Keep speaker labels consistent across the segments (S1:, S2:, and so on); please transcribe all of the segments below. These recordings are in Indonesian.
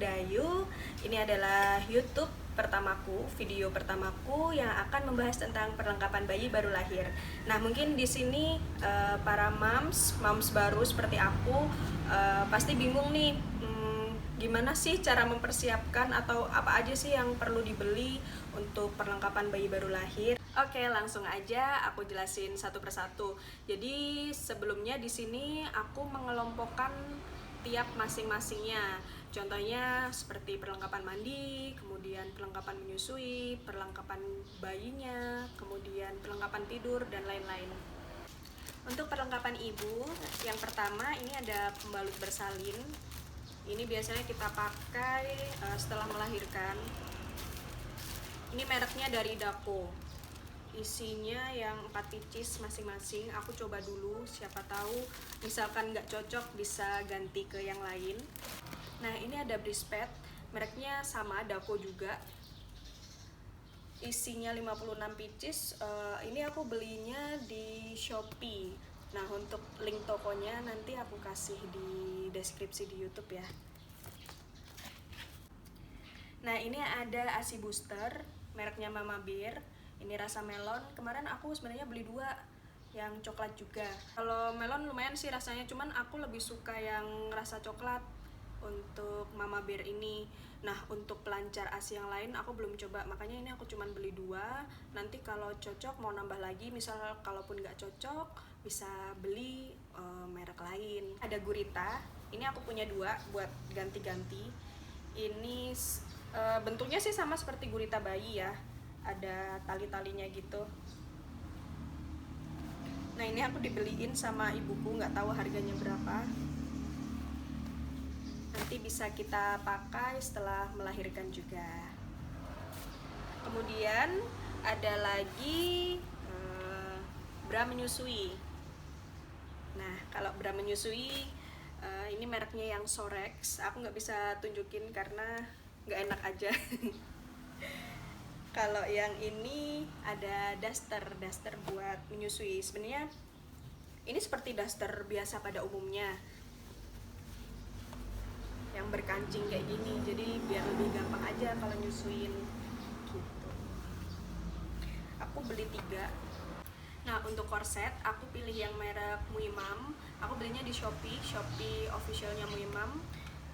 S1: Dayu. Ini adalah YouTube pertamaku, video pertamaku yang akan membahas tentang perlengkapan bayi baru lahir. Nah, mungkin di sini para moms baru seperti aku pasti bingung nih, gimana sih cara mempersiapkan atau apa aja sih yang perlu dibeli untuk perlengkapan bayi baru lahir. Oke, langsung aja aku jelasin satu persatu. Jadi sebelumnya di sini aku mengelompokkan tiap masing-masingnya. Contohnya seperti perlengkapan mandi, kemudian perlengkapan menyusui, perlengkapan bayinya, kemudian perlengkapan tidur, dan lain-lain. Untuk perlengkapan ibu, yang pertama ini ada pembalut bersalin. Ini biasanya kita pakai setelah melahirkan. Ini mereknya dari Dako. Isinya yang 4 pieces masing-masing. Aku coba dulu, siapa tahu misalkan nggak cocok bisa ganti ke yang lain. Nah, ini ada breast pad, mereknya sama, Dako juga. Isinya 56 pieces. Ini aku belinya di Shopee. Nah, untuk link tokonya nanti aku kasih di deskripsi di YouTube ya. Nah, ini ada ASI booster, mereknya Mama Bear. Ini rasa melon. Kemarin aku sebenarnya beli 2, yang coklat juga. Kalau melon lumayan sih rasanya, cuman aku lebih suka yang rasa coklat untuk Mama Bear ini. Nah, untuk pelancar ASI yang lain aku belum coba, makanya ini aku cuman beli 2. Nanti kalau cocok mau nambah lagi, misal kalaupun nggak cocok bisa beli merek lain. Ada gurita, ini aku punya 2 buat ganti-ganti. Ini bentuknya sih sama seperti gurita bayi ya, ada tali-talinya gitu. Nah, ini aku dibeliin sama ibuku, nggak tahu harganya berapa. Nanti bisa kita pakai setelah melahirkan juga. Kemudian ada lagi bra menyusui. Nah, kalau bra menyusui ini mereknya yang Sorex. Aku nggak bisa tunjukin karena nggak enak aja. Kalau yang ini ada daster buat menyusui. Sebenarnya ini seperti daster biasa pada umumnya, yang berkancing kayak gini, jadi biar lebih gampang aja kalau nyusuin gitu. Aku beli 3. Nah, untuk korset aku pilih yang merek Muimam. Aku belinya di Shopee officialnya Muimam.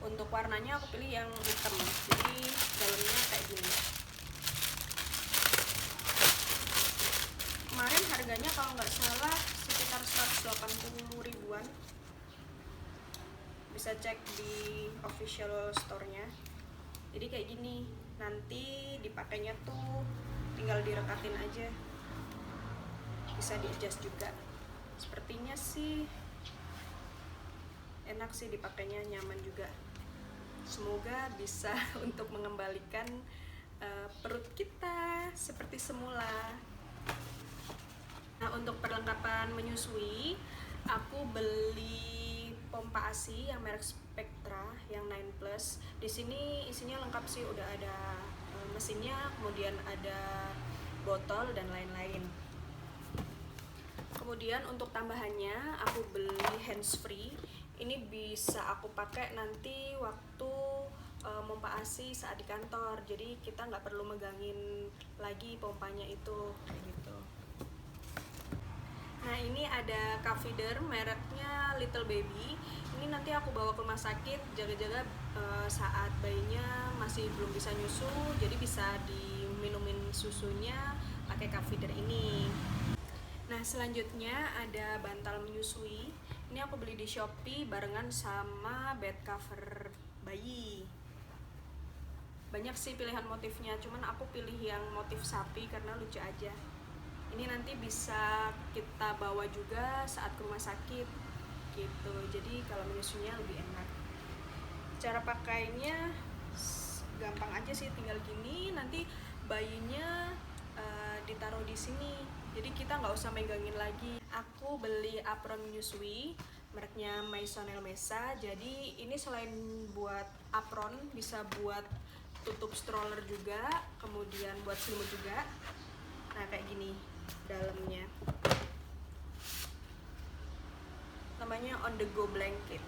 S1: Untuk warnanya aku pilih yang hitam, jadi dalamnya kayak gini. Kemarin harganya kalau nggak salah sekitar 180 ribuan. Bisa cek di official store-nya. Jadi kayak gini, nanti dipakainya tuh tinggal direkatin aja, bisa di adjust juga. Sepertinya sih enak sih dipakainya, nyaman juga. Semoga bisa untuk mengembalikan perut kita seperti semula. Nah, untuk perlengkapan menyusui aku beli pompa ASI yang merek Spectra yang 9 Plus. Di sini isinya lengkap sih, udah ada mesinnya, kemudian ada botol dan lain-lain. Kemudian untuk tambahannya aku beli handsfree. Ini bisa aku pakai nanti waktu pompa ASI saat di kantor. Jadi kita nggak perlu megangin lagi pompanya itu kayak gitu. Nah, ini ada cup feeder mereknya Little Baby. Ini nanti aku bawa ke rumah sakit, jaga-jaga saat bayinya masih belum bisa nyusu, jadi bisa diminumin susunya pakai cup feeder ini. Nah, selanjutnya ada bantal menyusui. Ini aku beli di Shopee barengan sama bed cover bayi. Banyak sih pilihan motifnya, cuman aku pilih yang motif sapi karena lucu aja. Ini nanti bisa kita bawa juga saat ke rumah sakit gitu, jadi kalau menyusunya lebih enak. Cara pakainya gampang aja sih, tinggal gini, nanti bayinya ditaruh di sini, jadi kita nggak usah megangin lagi. Aku beli apron menyusui mereknya Maison Elmesa. Jadi ini selain buat apron bisa buat tutup stroller juga, kemudian buat selimut juga. Nah, kayak gini dalamnya, namanya On The Go Blanket.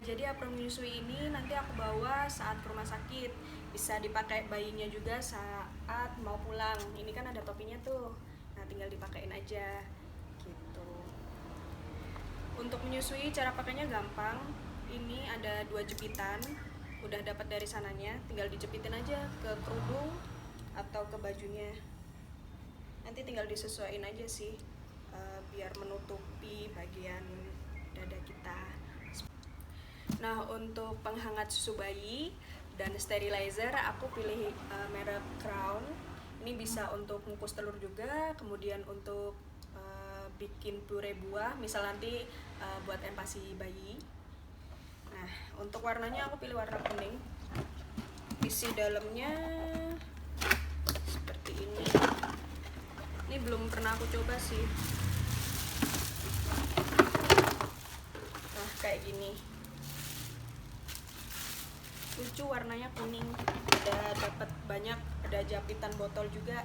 S1: Jadi apron menyusui ini nanti aku bawa saat ke rumah sakit, bisa dipakai bayinya juga saat mau pulang. Ini kan ada topinya tuh, nah tinggal dipakein aja gitu. Untuk menyusui cara pakainya gampang. Ini ada 2 jepitan, udah dapat dari sananya, tinggal dijepitin aja ke kerudung atau ke bajunya. Nanti tinggal disesuaikan aja sih, biar menutupi bagian dada kita. Nah, untuk penghangat susu bayi dan sterilizer aku pilih merek Crown. Ini bisa untuk ngukus telur juga, kemudian untuk bikin puree buah, misal nanti buat empasi bayi. Nah, untuk warnanya aku pilih warna kuning. Isi dalamnya seperti ini. Ini belum pernah aku coba sih. Nah, kayak gini. Lucu, warnanya kuning. Ada dapat banyak, ada japitan botol juga.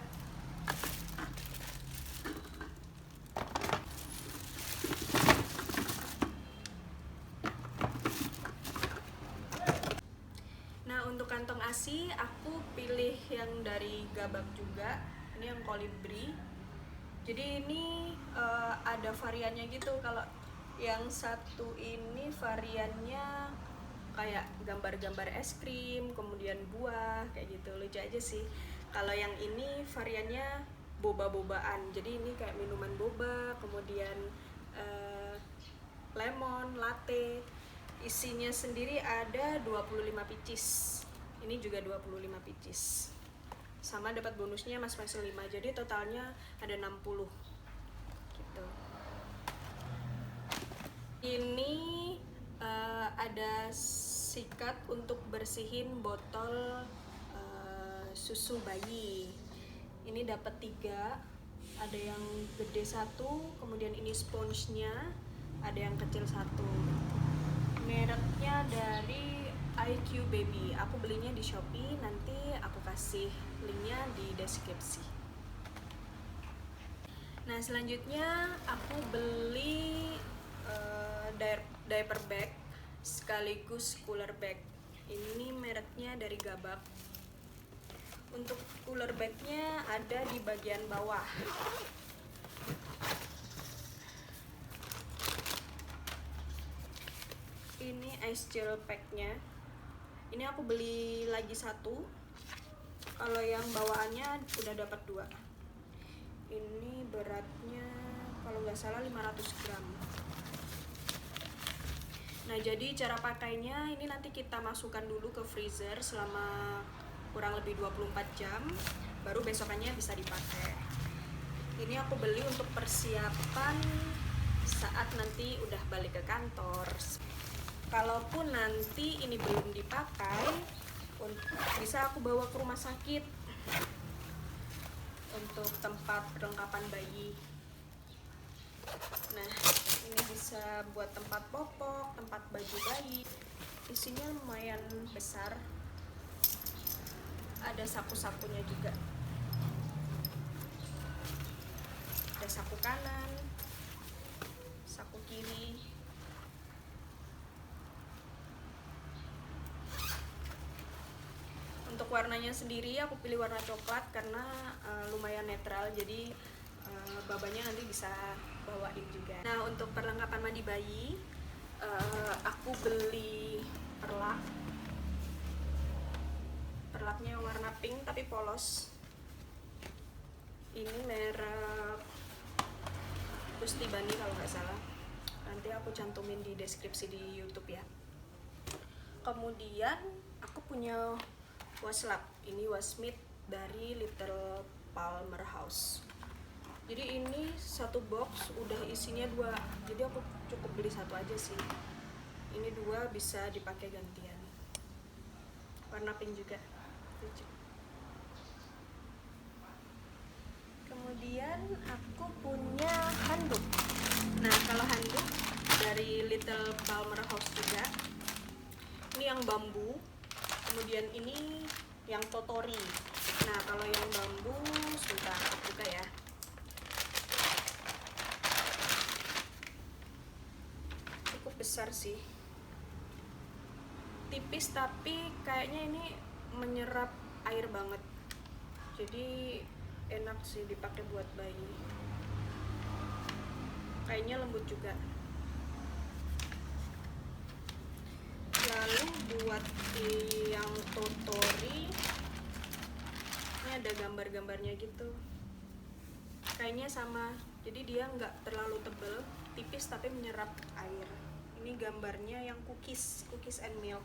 S1: Nah, untuk kantong ASI aku pilih yang dari Gabak juga. Ini yang kolibri. Jadi ini ada variannya gitu. Kalau yang satu ini variannya kayak gambar-gambar es krim, kemudian buah, kayak gitu, lucu aja sih. Kalau yang ini variannya boba-bobaan, jadi ini kayak minuman boba, kemudian lemon, latte. Isinya sendiri ada 25 pieces. Ini juga 25 pieces. Sama dapat bonusnya Mas Faisal 5, jadi totalnya ada 60 gitu. Ini ada sikat untuk bersihin botol susu bayi. Ini dapat 3, ada yang gede 1, kemudian ini sponsnya, ada yang kecil 1. Mereknya dari IQ Baby. Aku belinya di Shopee, nanti aku kasih linknya di deskripsi. Nah, selanjutnya aku beli diaper bag sekaligus cooler bag. Ini mereknya dari Gabak. Untuk cooler bagnya ada di bagian bawah. Ini ice gel packnya. Ini aku beli lagi 1. Kalau yang bawaannya udah dapat 2. Ini beratnya kalau nggak salah 500 gram. Nah, jadi cara pakainya ini nanti kita masukkan dulu ke freezer selama kurang lebih 24 jam, baru besokannya bisa dipakai. Ini aku beli untuk persiapan saat nanti udah balik ke kantor. Kalaupun nanti ini belum dipakai, bisa aku bawa ke rumah sakit untuk tempat perlengkapan bayi. Nah, ini bisa buat tempat popok, tempat baju bayi. Isinya lumayan besar. Ada saku-sakunya juga. Ada saku kanan, saku kiri. Untuk warnanya sendiri aku pilih warna coklat karena lumayan netral, jadi babanya nanti bisa bawain juga. Nah, untuk perlengkapan mandi bayi aku beli perlaknya warna pink tapi polos. Ini merek Gusti Bani kalau nggak salah, nanti aku cantumin di deskripsi di YouTube ya. Kemudian aku punya waslap, ini wasmith dari Little Palmer House. Jadi ini 1 box udah isinya 2, jadi aku cukup beli 1 aja sih. Ini 2 bisa dipakai gantian. Warna pink juga, lucu. Kemudian aku punya handuk. Nah, kalau handuk dari Little Palmer House juga. Ini yang bambu. Kemudian ini yang totori. Nah, kalau yang bambu sebentar aku buka ya. Cukup besar sih. tipis tapi kayaknya ini menyerap air banget, jadi enak sih dipakai buat bayi. Kayaknya lembut juga. Lalu buat yang totori, ini ada gambar-gambarnya gitu, kayaknya sama, jadi dia nggak terlalu tebel, tipis tapi menyerap air. Ini gambarnya yang cookies and milk,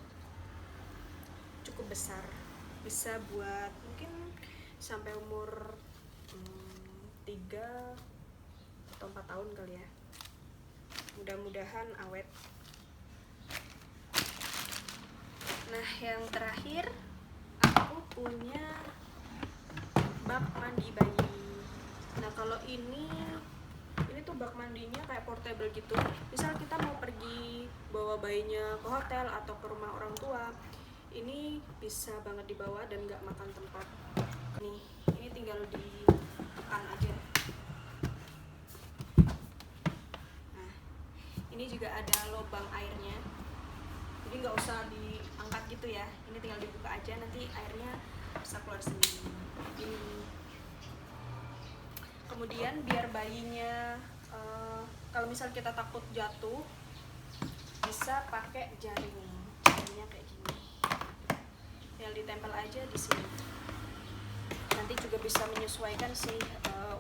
S1: cukup besar, bisa buat mungkin sampai umur 3 atau 4 tahun kali ya, mudah-mudahan awet. Nah, yang terakhir aku punya bak mandi bayi. Nah, kalau ini tuh bak mandinya kayak portable gitu. Misal kita mau pergi bawa bayinya ke hotel atau ke rumah orang tua, ini bisa banget dibawa dan nggak makan tempat. Nih, ini tinggal ditekan aja. Nah, ini juga ada lubang airnya, jadi nggak usah diangkat gitu ya. Ini tinggal dibuka aja, nanti airnya bisa keluar sendiri. Ini. Kemudian biar bayinya kalau misal kita takut jatuh, bisa pakai jaringnya kayak gini, tinggal ditempel aja di sini. Nanti juga bisa menyesuaikan sih,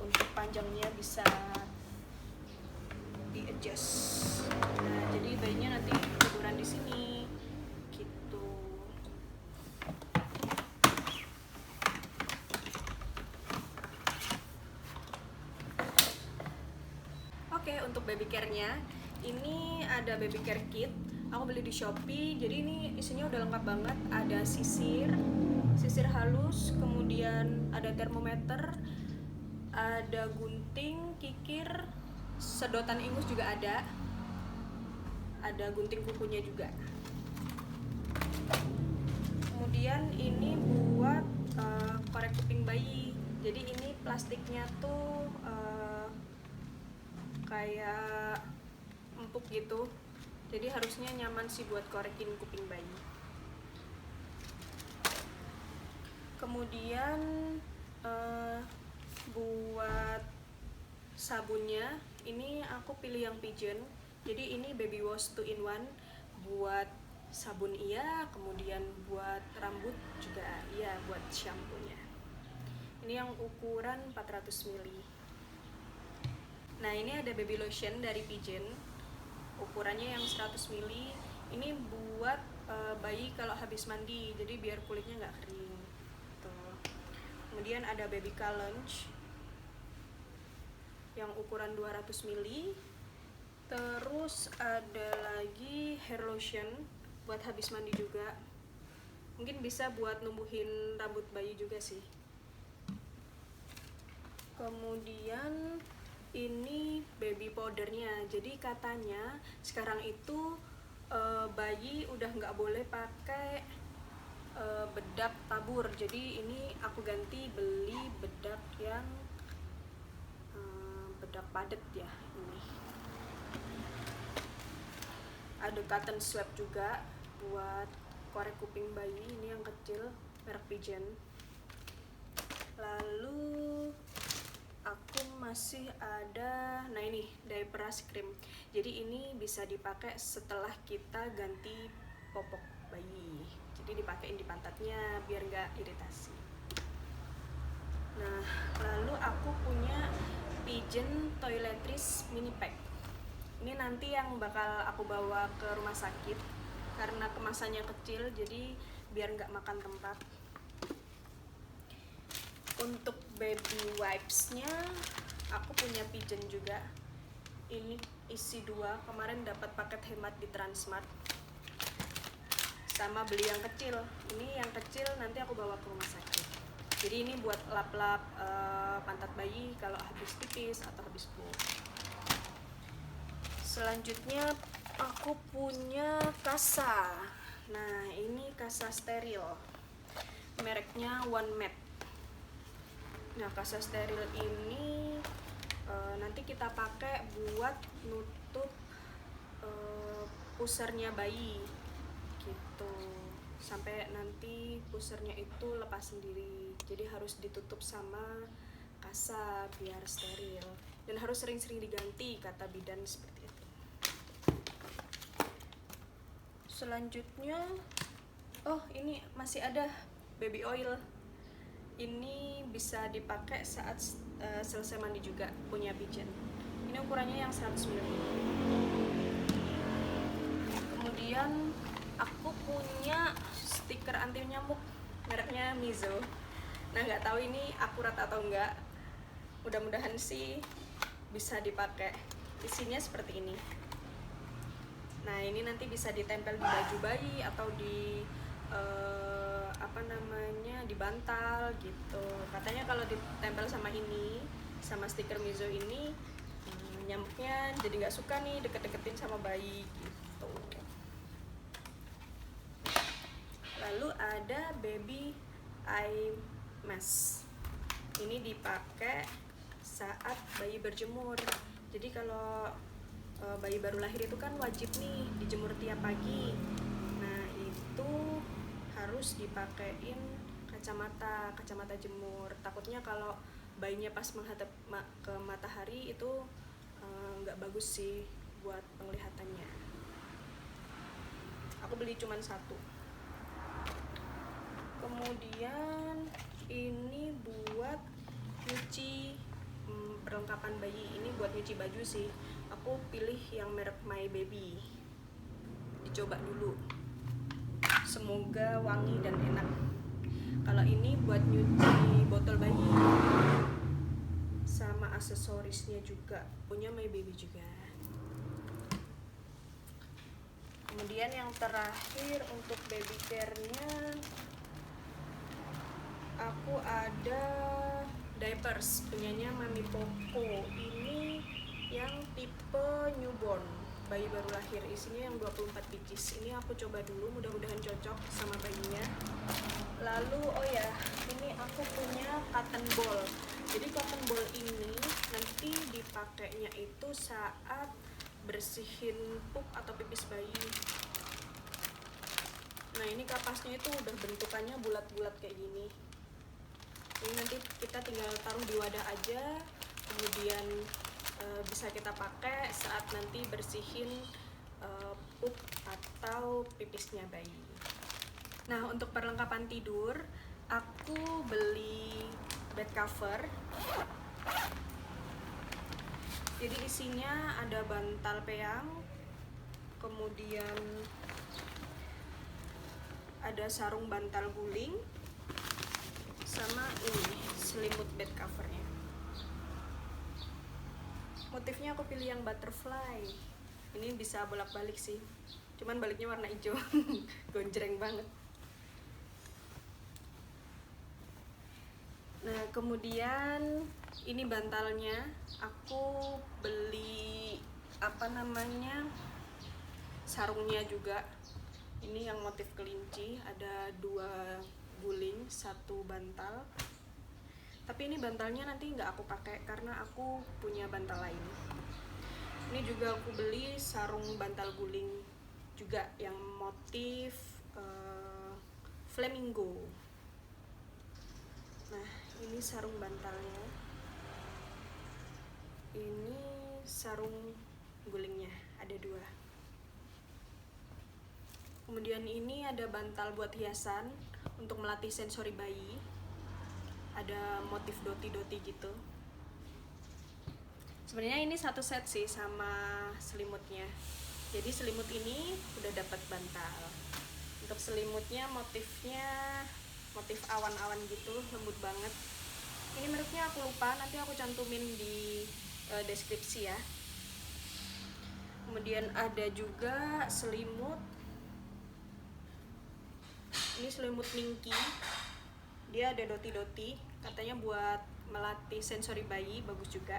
S1: untuk panjangnya bisa di adjust. Nah, jadi bayinya nanti tiduran di sini gitu. Oke, untuk baby care-nya ini ada baby care kit. Aku beli di Shopee. Jadi ini isinya udah lengkap banget. Ada sisir halus, kemudian ada termometer, ada gunting, kikir, sedotan ingus juga ada gunting kukunya juga. Kemudian ini buat korek kuping bayi. Jadi ini plastiknya tuh kayak empuk gitu, jadi harusnya nyaman sih buat korekin kuping bayi. Kemudian buat sabunnya ini aku pilih yang Pigeon. Jadi ini baby wash 2 in 1, buat sabun iya, kemudian buat rambut juga iya, buat shampoo-nya. Ini yang ukuran 400 ml. Nah, ini ada baby lotion dari Pigeon, ukurannya yang 100 ml. Ini buat bayi kalau habis mandi, jadi biar kulitnya nggak kering. Tuh. Kemudian ada baby Calonge yang ukuran 200 ml. Terus ada lagi hair lotion buat habis mandi juga. Mungkin bisa buat numbuhin rambut bayi juga sih. Kemudian ini baby powdernya. Jadi katanya sekarang itu bayi udah nggak boleh pakai bedak tabur. Jadi ini aku ganti beli bedak yang bedak padat ya. Ini ada cotton swab juga buat korek kuping bayi. Ini yang kecil, merek Pigeon. Lalu aku masih ada, nah ini diaper ice cream. Jadi ini bisa dipakai setelah kita ganti popok bayi. Jadi dipakein di pantatnya biar nggak iritasi. Nah, lalu aku punya Pigeon Toiletries Mini Pack. Ini nanti yang bakal aku bawa ke rumah sakit karena kemasannya kecil, jadi biar nggak makan tempat. Untuk baby wipes-nya aku punya Pigeon juga. Ini isi 2, kemarin dapat paket hemat di Transmart. Sama beli yang kecil. Ini yang kecil nanti aku bawa ke rumah sakit. Jadi ini buat lap-lap pantat bayi kalau habis pipis atau habis pup. Selanjutnya aku punya kasa. Nah, ini kasa steril. Mereknya One Med. Nah, kasa steril ini nanti kita pakai buat nutup pusernya bayi gitu. sampai nanti pusernya itu lepas sendiri. Jadi harus ditutup sama kasa biar steril, dan harus sering-sering diganti, kata bidan seperti itu. Selanjutnya, oh ini masih ada baby oil. Ini bisa dipakai saat selesai mandi juga, punya Pigeon. Ini ukurannya yang 100 ml. Kemudian aku punya stiker anti nyamuk, mereknya Mizo. Nah, nggak tahu ini akurat atau enggak. Mudah-mudahan sih bisa dipakai. Isinya seperti ini. Nah, ini nanti bisa ditempel di baju bayi atau di di bantal gitu. Katanya kalau ditempel sama ini, sama stiker Mizo ini, nyamuknya jadi nggak suka nih deket-deketin sama bayi gitu. Lalu ada baby eye mask. Ini dipakai saat bayi berjemur. Jadi kalau bayi baru lahir itu kan wajib nih dijemur tiap pagi. Nah, itu harus dipakein kacamata jemur. Takutnya kalau bayinya pas menghadap ke matahari itu nggak bagus sih buat penglihatannya. Aku beli cuman satu. Kemudian ini buat nyuci perlengkapan bayi. Ini buat nyuci baju sih. Aku pilih yang merek My Baby. Dicoba dulu. Semoga wangi dan enak. Kalau ini buat nyuci botol bayi sama aksesorisnya juga, punya My Baby juga. Kemudian yang terakhir untuk baby care-nya, aku ada diapers punyanya Mami Poco. Ini yang tipe newborn, bayi baru lahir. Isinya yang 24 pieces. Ini aku coba dulu, mudah-mudahan cocok sama bayinya. Lalu oh ya, ini aku punya cotton ball. Jadi cotton ball ini nanti dipakainya itu saat bersihin pup atau pipis bayi. Nah, ini kapasnya itu udah bentukannya bulat-bulat kayak gini. Ini nanti kita tinggal taruh di wadah aja, kemudian bisa kita pakai saat nanti bersihin pup atau pipisnya bayi. Nah, untuk perlengkapan tidur, aku beli bed cover. Jadi isinya ada bantal peyang, kemudian ada sarung bantal guling, sama ini selimut bed covernya. Motifnya aku pilih yang butterfly. Ini bisa bolak-balik sih, cuman baliknya warna hijau. Gonjreng banget. Nah, kemudian ini bantalnya aku beli sarungnya juga. Ini yang motif kelinci, ada 2 guling, 1 bantal. Tapi ini bantalnya nanti nggak aku pakai karena aku punya bantal lain. Ini juga aku beli sarung bantal guling juga yang motif flamingo. Nah, ini sarung bantalnya. Ini sarung gulingnya, ada 2. Kemudian ini ada bantal buat hiasan untuk melatih sensori bayi. Ada motif doti-doti gitu. Sebenarnya ini satu set sih sama selimutnya. Jadi selimut ini udah dapat bantal. Untuk selimutnya motifnya motif awan-awan gitu, lembut banget. Ini mereknya aku lupa, nanti aku cantumin di deskripsi ya. Kemudian ada juga selimut. Ini selimut Minky. Dia ada doti-doti, katanya buat melatih sensori bayi, bagus juga.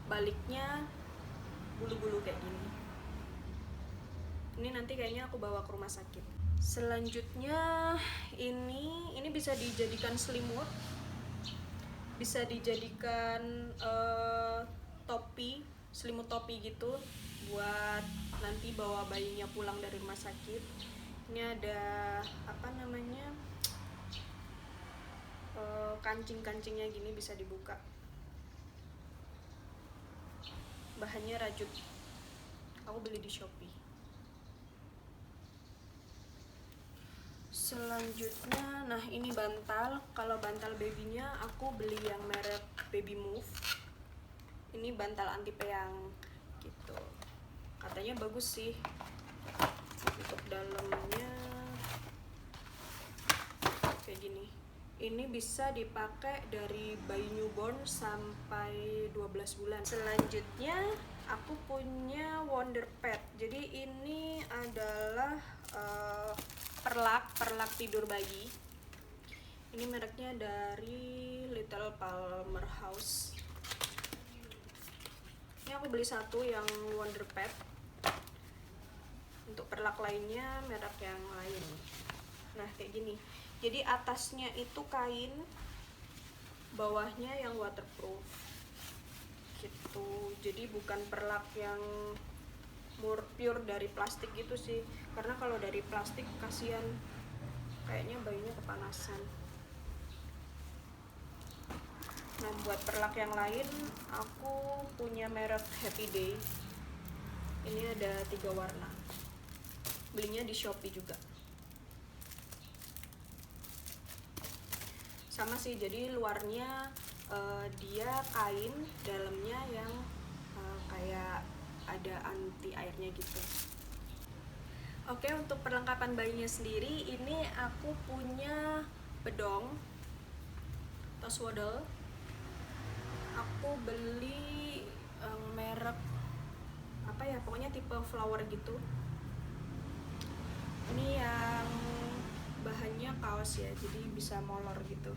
S1: Baliknya bulu-bulu kayak gini. Ini nanti kayaknya aku bawa ke rumah sakit. Selanjutnya ini bisa dijadikan selimut, bisa dijadikan topi, selimut topi gitu buat nanti bawa bayinya pulang dari rumah sakit. Ini ada apa namanya, kancing-kancingnya gini, bisa dibuka. Bahannya rajut, aku beli di Shopee. Selanjutnya, nah ini bantal. Kalau bantal babynya aku beli yang merek Baby Move. Ini bantal anti peyang gitu, katanya bagus sih. Untuk dalamnya kayak gini. Ini bisa dipakai dari bayi newborn sampai 12 bulan. Selanjutnya aku punya Wonder Pad. Jadi ini adalah perlak tidur bayi. Ini mereknya dari Little Palmer House. Ini aku beli satu yang Wonder Pad. Untuk perlak lainnya merek yang lain. Nah kayak gini. Jadi atasnya itu kain, bawahnya yang waterproof gitu. Jadi bukan perlak yang pure dari plastik gitu sih, karena kalau dari plastik kasihan, kayaknya bayinya kepanasan. Nah buat perlak yang lain aku punya merek Happy Day. Ini ada 3 warna, belinya di Shopee juga. Sama sih, jadi luarnya dia kain, dalamnya yang kayak ada anti airnya gitu. Oke, untuk perlengkapan bayinya sendiri, ini aku punya bedong atau swaddle. Aku beli merek apa ya, pokoknya tipe flower gitu. Ini yang bahannya kaos ya, jadi bisa molor gitu.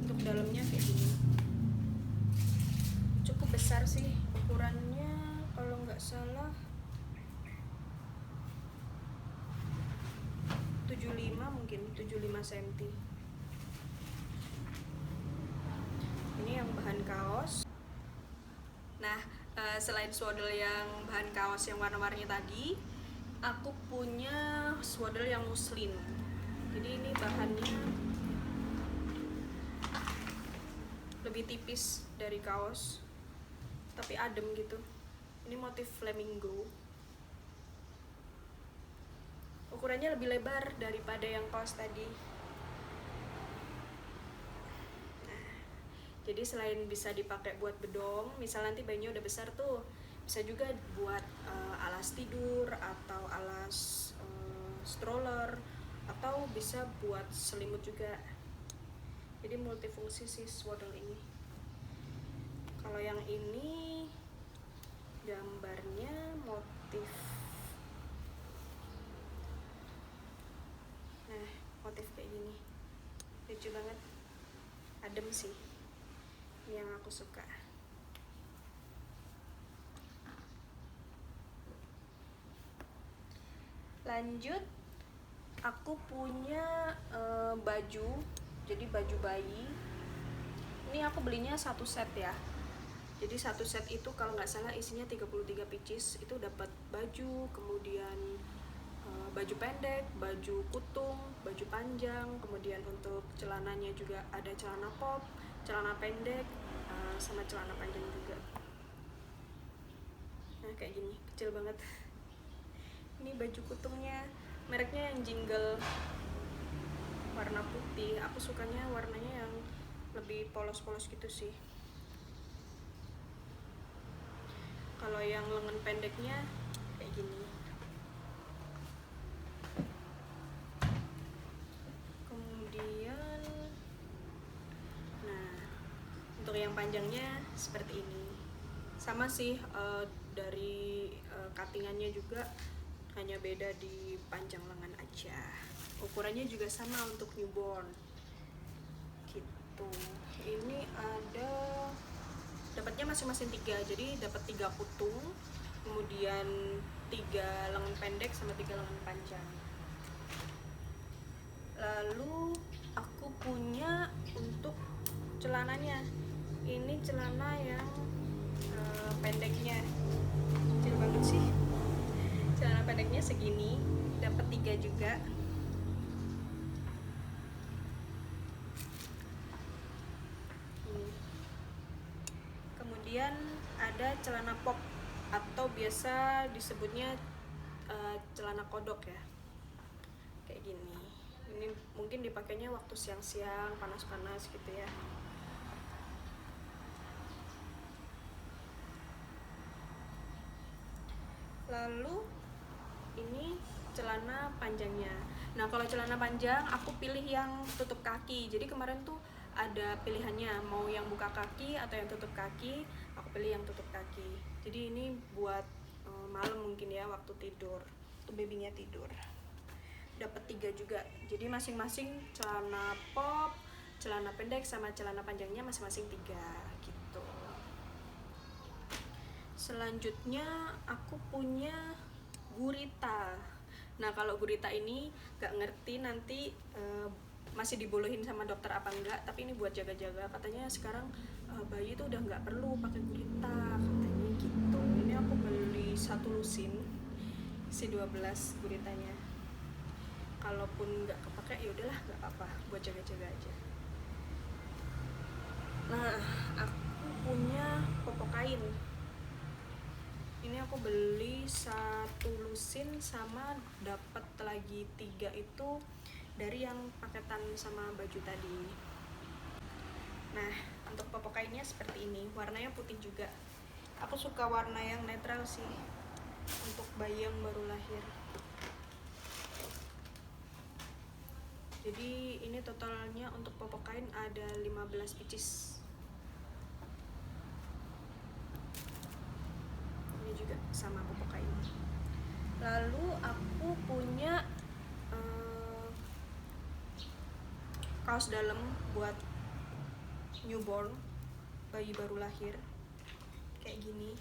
S1: Untuk dalamnya kayak gini, cukup besar sih ukurannya, kalau nggak salah 75 mungkin, 75 cm. Ini yang bahan kaos. Nah, selain swaddle yang bahan kaos yang warna-warni tadi, aku punya swaddle yang muslin. Jadi ini bahannya lebih tipis dari kaos, tapi adem gitu. Ini motif flamingo. Ukurannya lebih lebar daripada yang kaos tadi. Jadi selain bisa dipakai buat bedong, misal nanti bayinya udah besar tuh, bisa juga buat alas tidur atau alas stroller, atau bisa buat selimut juga. Jadi multifungsi sih swaddle ini. Kalau yang ini gambarnya motif, nah motif kayak gini, lucu banget, adem sih, yang aku suka. Lanjut, aku punya baju, jadi baju bayi. Ini aku belinya satu set ya. Jadi satu set itu kalau nggak salah isinya 33 pieces. Itu dapat baju, kemudian baju pendek, baju kutung, baju panjang, kemudian untuk celananya juga ada celana pop, celana pendek, sama celana panjang juga. Nah kayak gini, kecil banget. Ini baju kutungnya, mereknya yang Jingle, warna putih. Aku sukanya warnanya yang lebih polos-polos gitu sih. Kalau yang lengan pendeknya kayak gini. Kemudian, nah untuk yang panjangnya seperti ini. Sama sih, dari cuttingannya juga hanya beda di panjang lengan aja. Ukurannya juga sama untuk newborn gitu. Ini ada, dapatnya masing-masing 3, jadi dapat 3 kutung, kemudian 3 lengan pendek sama 3 lengan panjang. Lalu aku punya untuk celananya, ini celana yang pendeknya, kecil banget sih. pendeknya segini, dapat 3 juga. Ini. Kemudian ada celana pop atau biasa disebutnya celana kodok ya, kayak gini. Ini mungkin dipakainya waktu siang-siang panas-panas gitu ya. Lalu ini celana panjangnya. Nah, kalau celana panjang aku pilih yang tutup kaki. Jadi kemarin tuh ada pilihannya mau yang buka kaki atau yang tutup kaki. Aku pilih yang tutup kaki. Jadi ini buat malam mungkin ya, waktu tidur, tuh babynya tidur. Dapat 3 juga. Jadi masing-masing celana pop, celana pendek sama celana panjangnya masing-masing 3 gitu. Selanjutnya aku punya gurita. Nah, kalau gurita ini gak ngerti nanti masih dibolehin sama dokter apa enggak, tapi ini buat jaga-jaga. Katanya sekarang bayi tuh udah nggak perlu pakai gurita, katanya gitu. Ini aku beli 1 lusin isi 12 guritanya. Kalaupun nggak kepake ya udahlah, nggak apa-apa, buat jaga-jaga aja. Nah, aku punya popok kain. Ini aku beli 1 lusin sama dapat lagi 3 itu dari yang paketan sama baju tadi. Nah, untuk popok kainnya seperti ini, warnanya putih juga. Aku suka warna yang netral sih untuk bayi yang baru lahir. Jadi ini totalnya untuk popok kain ada 15 pieces. Ini juga sama popok kain. Lalu aku punya kaos dalam buat newborn, bayi baru lahir, kayak gini,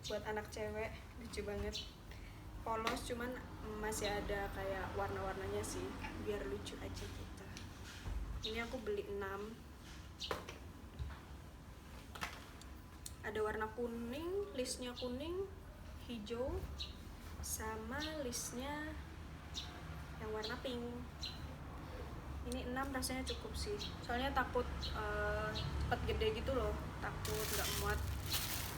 S1: buat anak cewek, lucu banget, polos cuman masih ada kayak warna-warnanya sih, biar lucu aja gitu. Ini aku beli 6, ada warna kuning, listnya kuning, hijau, sama listnya yang warna pink. Ini 6 rasanya cukup sih, soalnya takut cepet gede gitu loh, takut nggak muat.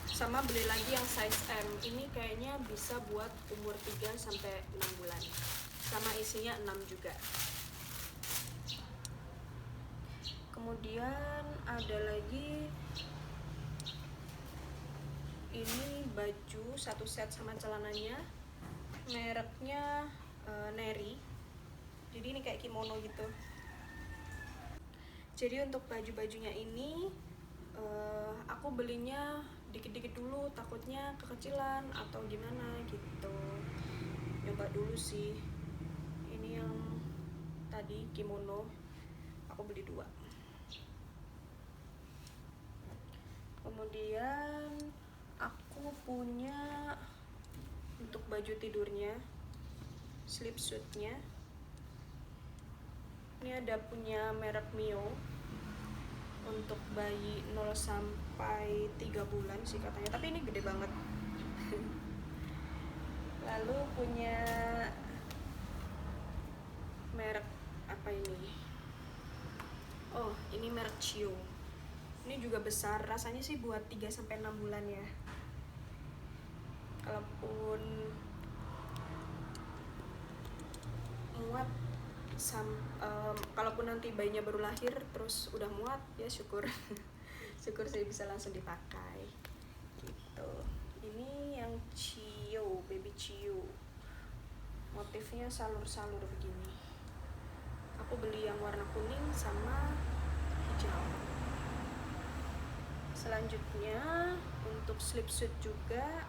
S1: Sama beli lagi yang size M, ini kayaknya bisa buat umur 3-6 bulan, sama isinya 6 juga. Kemudian ada lagi ini baju 1 set sama celananya, mereknya Neri, jadi ini kayak kimono gitu. Jadi untuk baju-bajunya ini aku belinya dikit-dikit dulu, takutnya kekecilan atau gimana gitu. Nyoba dulu sih. Ini yang tadi kimono, aku beli 2. Kemudian aku punya untuk baju tidurnya, sleep suitnya. Ini ada punya merek Mio untuk bayi 0 sampai 3 bulan sih katanya, tapi ini gede banget. Lalu punya merek apa ini? Oh, ini merek Chio. Ini juga besar, rasanya sih buat 3 sampai 6 bulan ya. Kalaupun muat kalaupun nanti bayinya baru lahir terus udah muat ya syukur. Syukur sih bisa langsung dipakai gitu. Ini yang Chio, baby Chio, motifnya salur-salur begini. Aku beli yang warna kuning sama hijau. Selanjutnya untuk slip suit juga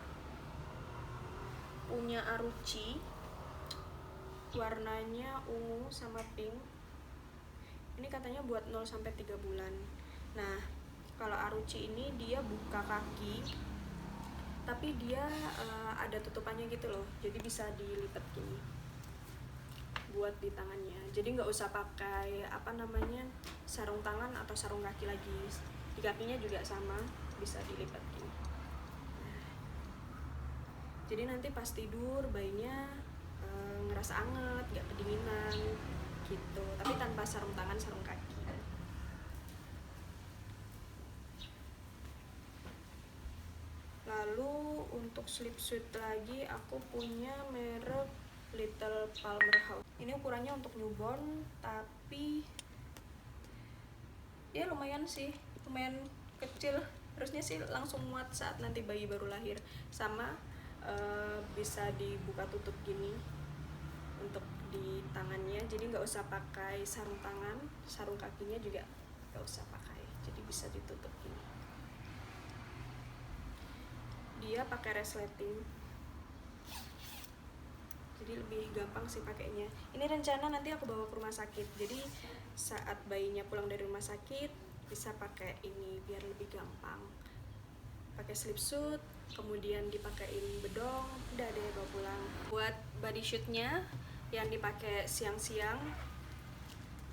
S1: punya Aruchi, warnanya ungu sama pink. Ini katanya buat 0 sampai 3 bulan. Nah, kalau Aruchi ini dia buka kaki, tapi dia ada tutupannya gitu loh, jadi bisa dilipat gini buat di tangannya. Jadi nggak usah pakai sarung tangan atau sarung kaki lagi. Di kakinya juga sama, bisa dilipat gini. Jadi nanti pas tidur bayinya ngerasa anget, nggak kedinginan gitu, tapi tanpa sarung tangan, sarung kaki. Lalu untuk sleepsuit lagi aku punya merek Little Palmer House. Ini ukurannya untuk newborn, tapi ya lumayan sih, lumayan kecil. Harusnya sih langsung muat saat nanti bayi baru lahir. Sama bisa dibuka tutup gini untuk di tangannya, jadi nggak usah pakai sarung tangan, sarung kakinya juga nggak usah pakai, jadi bisa ditutup gini. Dia pakai resleting, jadi lebih gampang sih pakainya. Ini rencana nanti aku bawa ke rumah sakit, jadi saat bayinya pulang dari rumah sakit bisa pakai ini biar lebih gampang. Pakai sleepsuit, kemudian dipakein bedong, udah deh bawa pulang. Buat body shootnya yang dipakai siang-siang,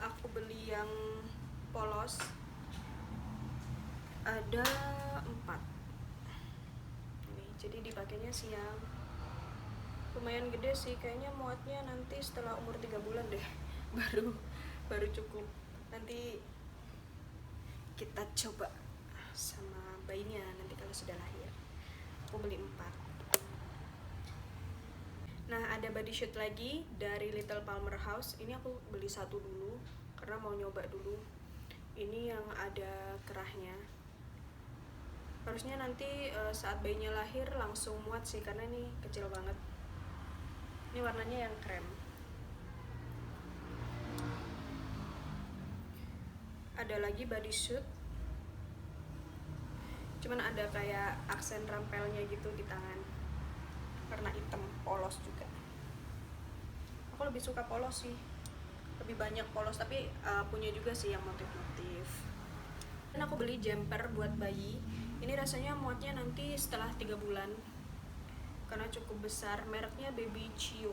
S1: aku beli yang polos, ada 4 nih, jadi dipakainya siang. Lumayan gede sih, kayaknya muatnya nanti setelah umur 3 bulan deh baru cukup. Nanti kita coba sama bayinya nanti kalau sudah lahir. Aku beli 4. Nah, ada body shoot lagi dari Little Palmer House. Ini aku beli 1 dulu karena mau nyoba dulu. Ini yang ada kerahnya. Harusnya nanti saat bayinya lahir langsung muat sih, karena ini kecil banget. Ini warnanya yang krem. Ada lagi body shoot, cuman ada kayak aksen rampelnya gitu di tangan, warna hitam, polos juga. Aku lebih suka polos sih, lebih banyak polos, tapi punya juga sih yang motif-motif. Dan aku beli jumper buat bayi. Ini rasanya muatnya nanti setelah 3 bulan karena cukup besar, mereknya Baby Chio.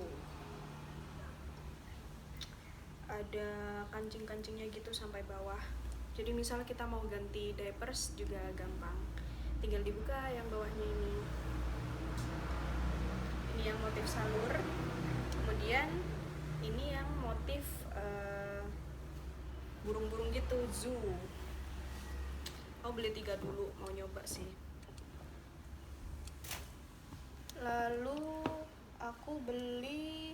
S1: Ada kancing-kancingnya gitu sampai bawah, jadi misal kita mau ganti diapers juga gampang, tinggal dibuka yang bawahnya ini. Ini yang motif salur, kemudian ini yang motif burung-burung gitu, zoo. Aku beli 3 dulu, mau nyoba sih. Lalu aku beli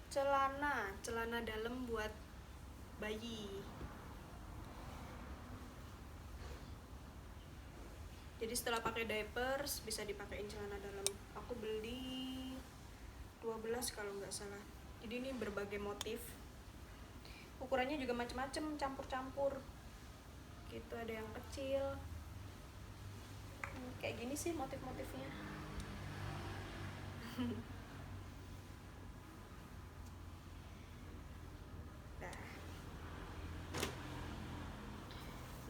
S1: celana dalam buat bayi. Jadi setelah pakai diapers bisa dipakein celana dalam. Aku beli 12 kalau nggak salah. Jadi ini berbagai motif. Ukurannya juga macam-macam, campur-campur. Gitu, ada yang kecil. Kayak gini sih motif-motifnya.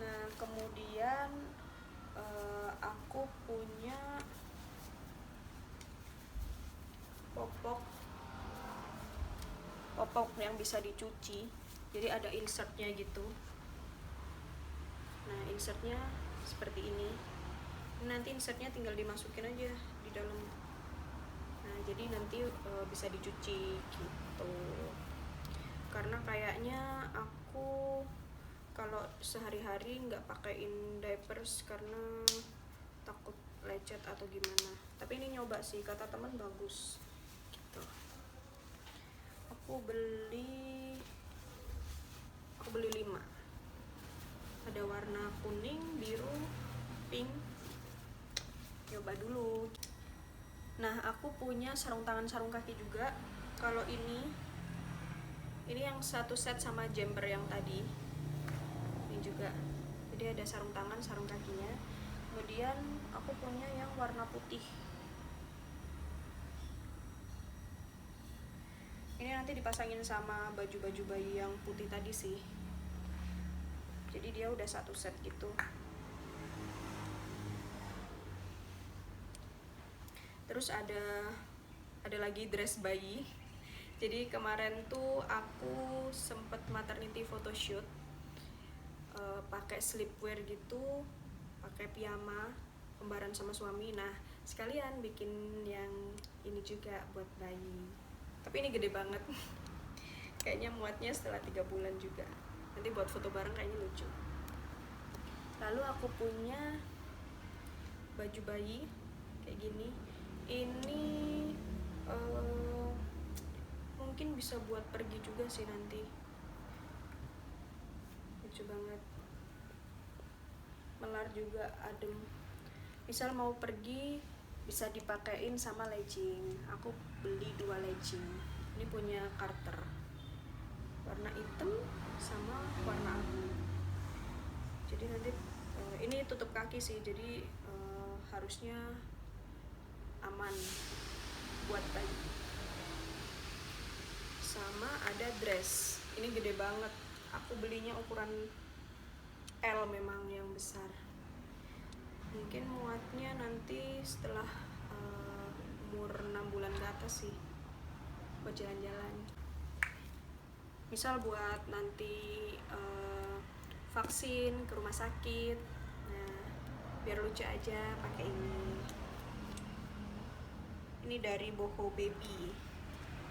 S1: Nah, kemudian aku punya popok yang bisa dicuci, jadi ada insertnya gitu. Nah, insertnya seperti ini. Nanti insertnya tinggal dimasukin aja di dalam. Nah, jadi nanti bisa dicuci gitu. Karena kayaknya aku kalau sehari-hari nggak pakein diapers karena takut lecet atau gimana. Tapi ini nyoba sih, kata teman bagus gitu. Aku beli 5. Ada warna kuning, biru, pink. Coba dulu. Nah, aku punya sarung tangan, sarung kaki juga. Kalau ini yang satu set sama jumper yang tadi. Ini juga. Jadi ada sarung tangan, sarung kakinya. Kemudian aku punya yang warna putih. Ini nanti dipasangin sama baju-baju bayi yang putih tadi sih. Jadi dia udah satu set gitu. Terus ada lagi dress bayi. Jadi kemarin tuh aku sempet maternity photoshoot, pakai sleepwear gitu, pakai piyama, kembaran sama suami. Nah, sekalian bikin yang ini juga buat bayi. Tapi ini gede banget. Kayaknya muatnya setelah 3 bulan juga. Nanti buat foto bareng kayaknya lucu. Lalu aku punya baju bayi kayak gini. Ini mungkin bisa buat pergi juga sih nanti. Lucu banget. Melar juga adem. Misal mau pergi bisa dipakein sama legging. Aku beli 2 legging. Ini punya Carter. Warna hitam sama warna abu. Jadi nanti ini tutup kaki sih, jadi harusnya aman buat bayi. Sama ada dress. Ini gede banget. Aku belinya ukuran L, memang yang besar. Mungkin muatnya nanti setelah umur 6 bulan ke atas sih, buat jalan-jalan. Misal buat nanti vaksin ke rumah sakit. Nah, biar lucu aja pakai ini. Ini dari Boho Baby.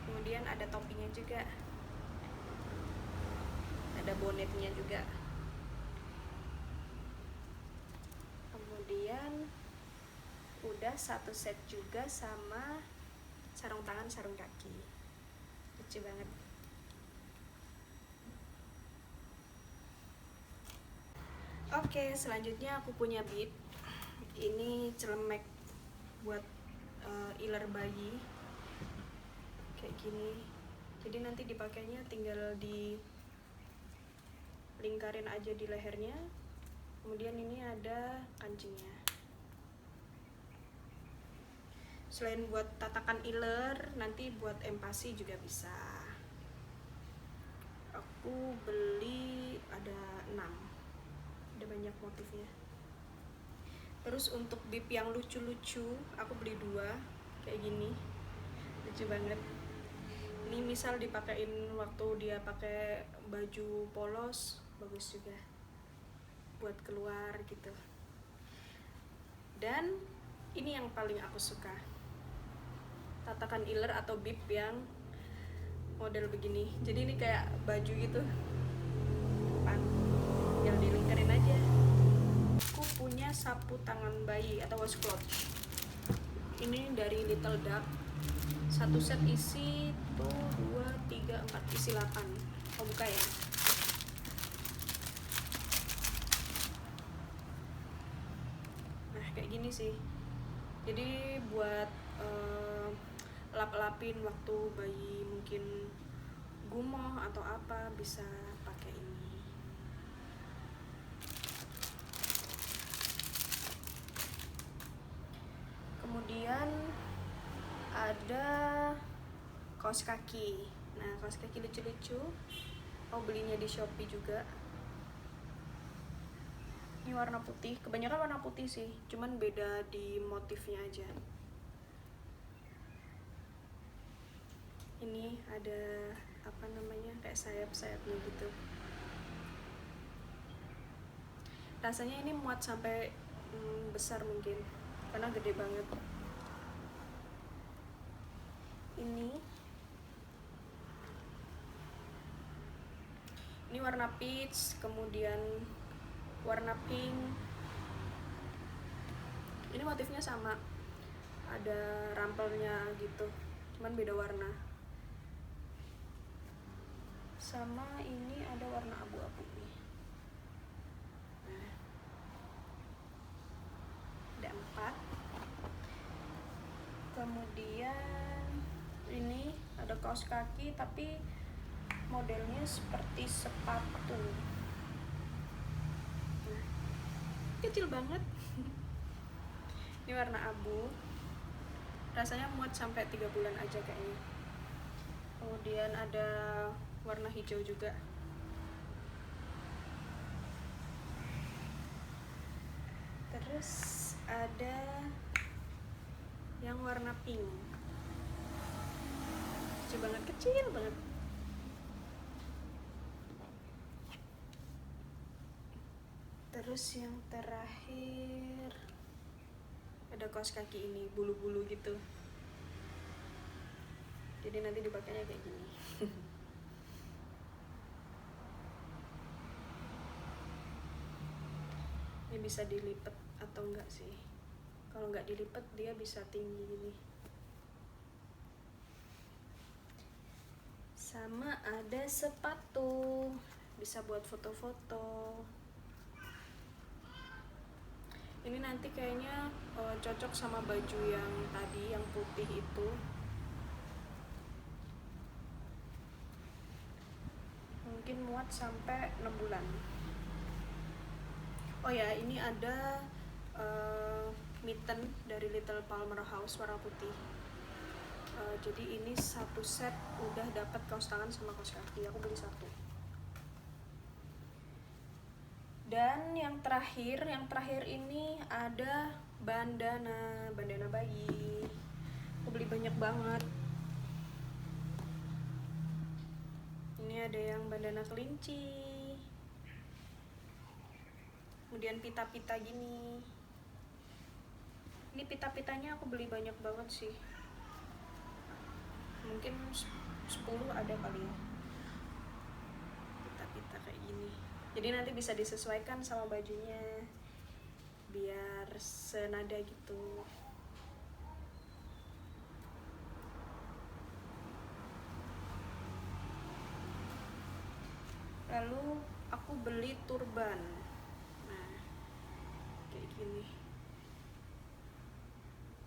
S1: Kemudian ada topinya juga. Ada bonetnya juga. Kemudian udah satu set juga sama sarung tangan, sarung kaki. Lucu banget. Oke, selanjutnya aku punya bib. Ini celemek buat iler bayi. Kayak gini. Jadi nanti dipakainya tinggal di lingkarin aja di lehernya. Kemudian ini ada kancingnya. Selain buat tatakan iler, nanti buat empasi juga bisa. Aku beli ada 6. Ada banyak motifnya. Terus untuk bib yang lucu-lucu, aku beli 2 kayak gini. Lucu banget. Ini misal dipakein waktu dia pakai baju polos, bagus juga buat keluar gitu. Dan ini yang paling aku suka, tatakan iler atau bib yang model begini. Jadi ini kayak baju gitu, depan tinggal dilingkarin aja. Aku punya sapu tangan bayi atau washcloth. Ini dari Little Duck. Satu set isi tuh 2, 3, 4, isi 8. Aku buka ya. Nah, kayak gini sih. Jadi buat lap-lapin waktu bayi mungkin gumoh atau apa, bisa pakai ini. Kemudian ada kaos kaki. Nah, kaos kaki lucu-lucu. Aku belinya di Shopee juga. Ini warna putih. Kebanyakan warna putih sih, cuman beda di motifnya aja. Ini ada apa namanya, kayak sayap-sayapnya gitu. Rasanya ini muat sampai besar mungkin, karena gede banget. Ini warna peach, kemudian warna pink. Ini motifnya sama, ada rampelnya gitu, cuman beda warna. Sama ini ada warna abu-abu nih. Nah, ada 4. Kemudian ini ada kaos kaki tapi modelnya seperti sepatu. Nah, kecil banget. Ini warna abu. Rasanya muat sampai 3 bulan aja kayaknya. Kemudian ada warna hijau juga. Terus ada yang warna pink. Lucu banget, kecil banget. Terus yang terakhir ada kaos kaki ini bulu-bulu gitu, jadi nanti dipakainya kayak gini. Ini bisa dilipat atau enggak sih? Kalau nggak dilipat dia bisa tinggi gini. Sama ada sepatu, bisa buat foto-foto. Ini nanti kayaknya cocok sama baju yang tadi, yang putih itu. Mungkin muat sampai 6 bulan. Oh ya, ini ada mitten dari Little Palmer House warna putih. Jadi ini satu set udah dapat kaos tangan sama kaos kaki. Aku beli satu. Dan yang terakhir ini ada bandana bayi. Aku beli banyak banget. Ini ada yang bandana kelinci. Kemudian pita-pita gini. Ini pita-pitanya aku beli banyak banget sih. Mungkin 10 ada kali ya. Pita-pita kayak gini. Jadi nanti bisa disesuaikan sama bajunya biar senada gitu. Lalu aku beli turban. Nah, kayak gini.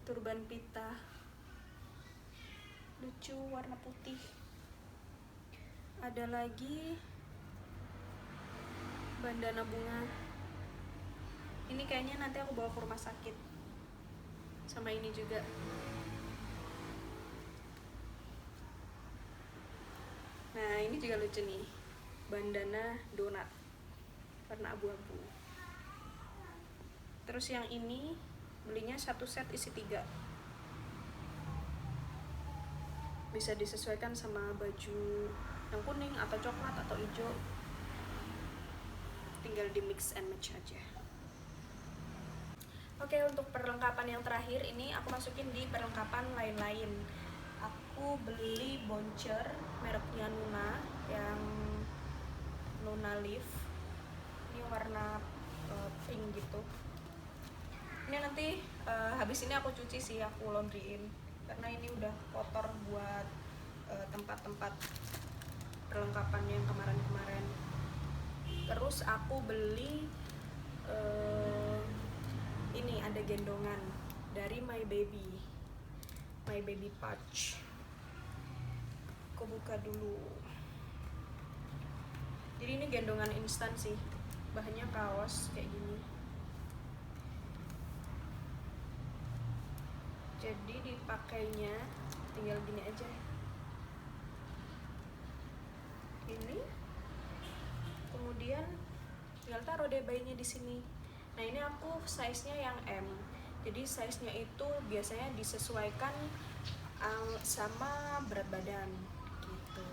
S1: Turban pita. Lucu, warna putih. Ada lagi bandana bunga. Ini kayaknya nanti aku bawa ke rumah sakit. Sama ini juga. Nah, ini juga lucu nih. Bandana donat warna abu-abu. Terus yang ini belinya satu set isi 3. Bisa disesuaikan sama baju yang kuning atau coklat atau hijau. Tinggal di mix and match aja. Oke, untuk perlengkapan yang terakhir ini aku masukin di perlengkapan lain-lain. Aku beli boncer mereknya Nuna yang Nuna Leaf. Ini warna pink gitu. Ini nanti habis ini aku cuci sih, aku laundryin karena ini udah kotor buat tempat-tempat perlengkapan yang kemarin-kemarin. Terus aku beli ini ada gendongan dari My Baby Pouch. Aku buka dulu. Jadi ini gendongan instan sih, bahannya kaos kayak gini. Jadi dipakainya tinggal gini aja. Ini, kemudian tinggal taruh deh bayinya di sini. Nah ini aku size-nya yang M. Jadi size-nya itu biasanya disesuaikan sama berat badan gitu.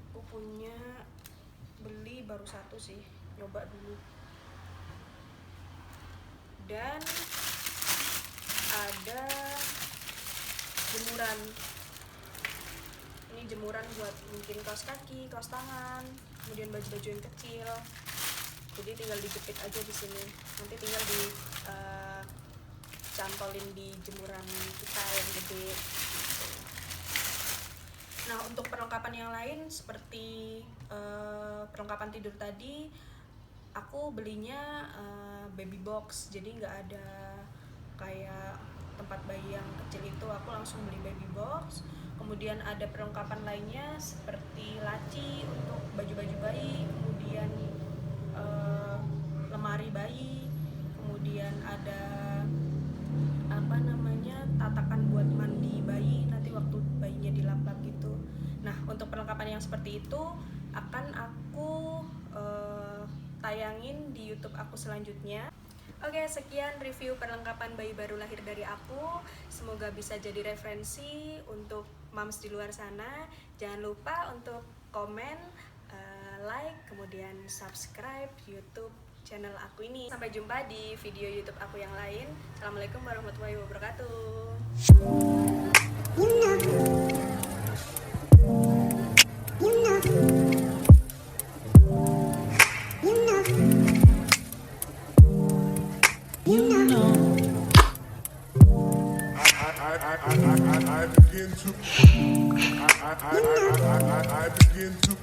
S1: Aku punya beli baru satu sih, nyoba dulu. Dan ada jemuran. Ini jemuran buat mungkin kaos kaki, kaos tangan, kemudian baju-baju yang kecil. Jadi tinggal dijepit aja di sini. Nanti tinggal dicantolin di jemuran kita yang gede. Nah, untuk perlengkapan yang lain seperti perlengkapan tidur tadi, aku belinya baby box. Jadi nggak ada kayak tempat bayi yang kecil itu, aku langsung beli baby box. Kemudian ada perlengkapan lainnya seperti laci untuk baju-baju bayi, kemudian lemari bayi, kemudian ada tatakan buat mandi bayi nanti waktu bayinya dilap-lap gitu. Nah, untuk perlengkapan yang seperti itu akan aku tayangin di YouTube aku selanjutnya. Oke, sekian review perlengkapan bayi baru lahir dari aku. Semoga bisa jadi referensi untuk moms di luar sana. Jangan lupa untuk komen, like, kemudian subscribe YouTube channel aku ini. Sampai jumpa di video YouTube aku yang lain. Assalamualaikum warahmatullahi wabarakatuh. I begin to